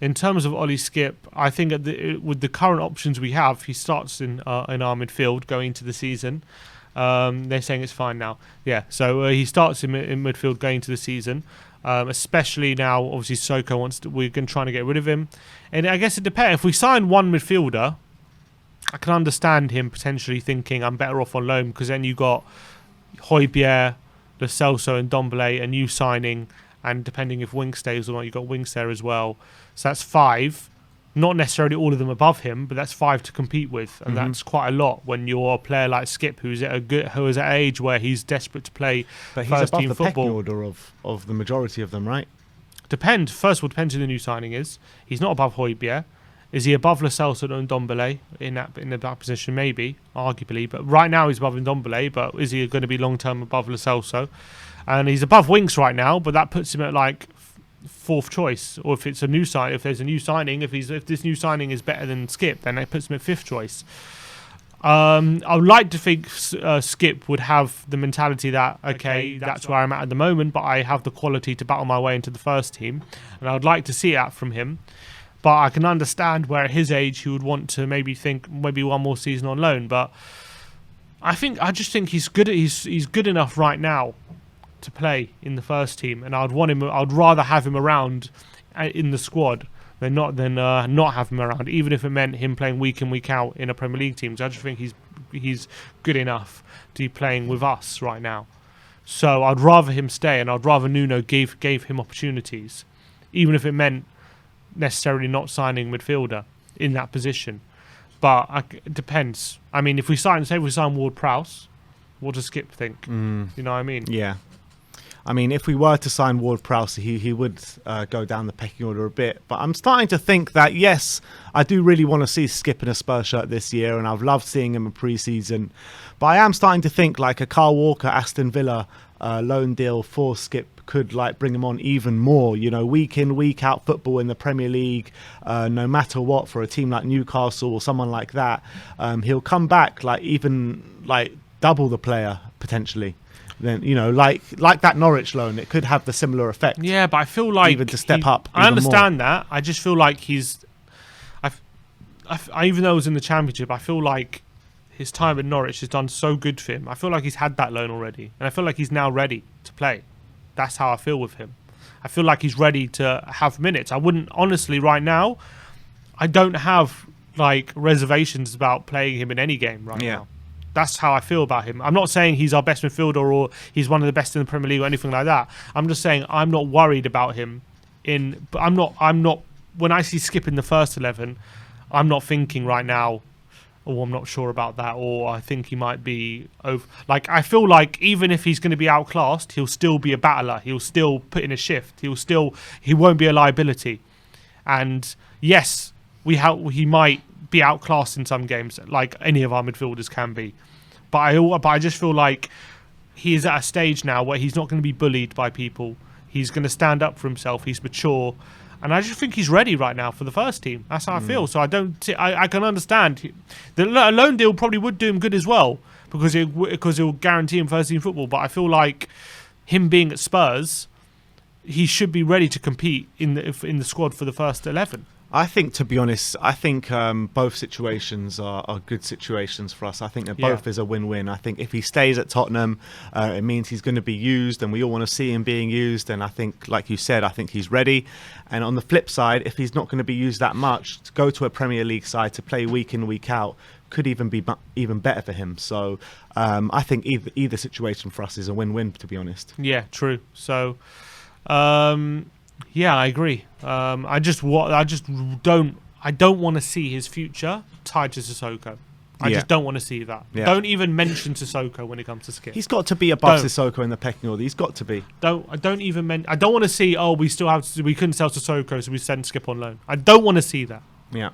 In terms of Ollie Skipp, I think with the current options we have, he starts in our midfield going into the season. They're saying it's fine now. Yeah, so he starts in midfield going into the season. Especially now, obviously, Soko we're going to try to get rid of him. And I guess it depends. If we sign one midfielder, I can understand him potentially thinking I'm better off on loan, because then you got Højbjerg, Lo Celso and Ndombele, a new signing, and depending if Wink stays or not, you got Winks there as well. So that's 5. Not necessarily all of them above him, but that's 5 to compete with, and that's quite a lot when you're a player like Skipp, who is at an age where he's desperate to play but first team he's above the football. pecking order of the majority of them, right? First of all, depends who the new signing is. He's not above Højbjerg. Is he above Lo Celso and Ndombele in that position? Maybe, arguably, but right now he's above Ndombele. But is he going to be long term above Lo Celso? And he's above Winks right now, but that puts him at like 4th choice. Or if it's a new sign, if there's a new signing, if this new signing is better than Skipp, then it puts him at 5th choice. I would like to think Skipp would have the mentality that that's where I'm at the moment, but I have the quality to battle my way into the first team, and I would like to see that from him. But I can understand where at his age he would want to maybe think maybe one more season on loan. But I just think he's good. He's good enough right now to play in the first team, and I'd rather have him around in the squad than not have him around, even if it meant him playing week in week out in a Premier League team. So I just think he's good enough to be playing with us right now. So I'd rather him stay, and I'd rather Nuno gave him opportunities, even if it meant necessarily not signing midfielder in that position. But it depends. I mean, if we sign Ward-Prowse, what does Skipp think? You know what I mean? Yeah. I mean, if we were to sign Ward-Prowse, he would go down the pecking order a bit. But I'm starting to think that, yes, I do really want to see Skipp in a Spurs shirt this year, and I've loved seeing him in pre-season. But I am starting to think like a Kyle Walker, Aston Villa loan deal for Skipp could like bring him on even more. You know, week in, week out football in the Premier League, no matter what, for a team like Newcastle or someone like that, he'll come back like even like double the player potentially. Then, you know, like that Norwich loan, it could have the similar effect. Yeah, but I feel like even to step up. I understand that. I just feel like even though it was in the Championship, I feel like his time at Norwich has done so good for him. I feel like he's had that loan already, and I feel like he's now ready to play. That's how I feel with him. I feel like he's ready to have minutes. I wouldn't, honestly, right now, I don't have like reservations about playing him in any game right now. That's how I feel about him. I'm not saying he's our best midfielder or he's one of the best in the Premier League or anything like that. I'm just saying I'm not worried about him. But I'm not. When I see Skipp in the first 11, I'm not thinking right now, oh, I'm not sure about that, or I think he might be over. Like, I feel like even if he's going to be outclassed, he'll still be a battler. He'll still put in a shift. He won't be a liability. And yes, he might be outclassed in some games, like any of our midfielders can be. But I just feel like he is at a stage now where he's not going to be bullied by people. He's going to stand up for himself. He's mature. And I just think he's ready right now for the first team. That's how I feel. So I can understand. A loan deal probably would do him good as well, because it will guarantee him first team football. But I feel like him being at Spurs, he should be ready to compete in the squad for the first 11. I think, to be honest, both situations are good situations for us. I think that both is a win-win. I think if he stays at Tottenham, it means he's going to be used, and we all want to see him being used. And I think, like you said, I think he's ready. And on the flip side, if he's not going to be used that much, to go to a Premier League side to play week in, week out could even be even better for him. So I think either situation for us is a win-win, to be honest. Yeah, true. So. Yeah, I agree. I don't want to see his future tied to Sissoko. I just don't want to see that. Yeah. Don't even mention Sissoko when it comes to Skipp. He's got to be above Sissoko in the pecking order. He's got to be. I don't want to see. Oh, we couldn't sell Sissoko, so we send Skipp on loan. I don't want to see that. Yeah.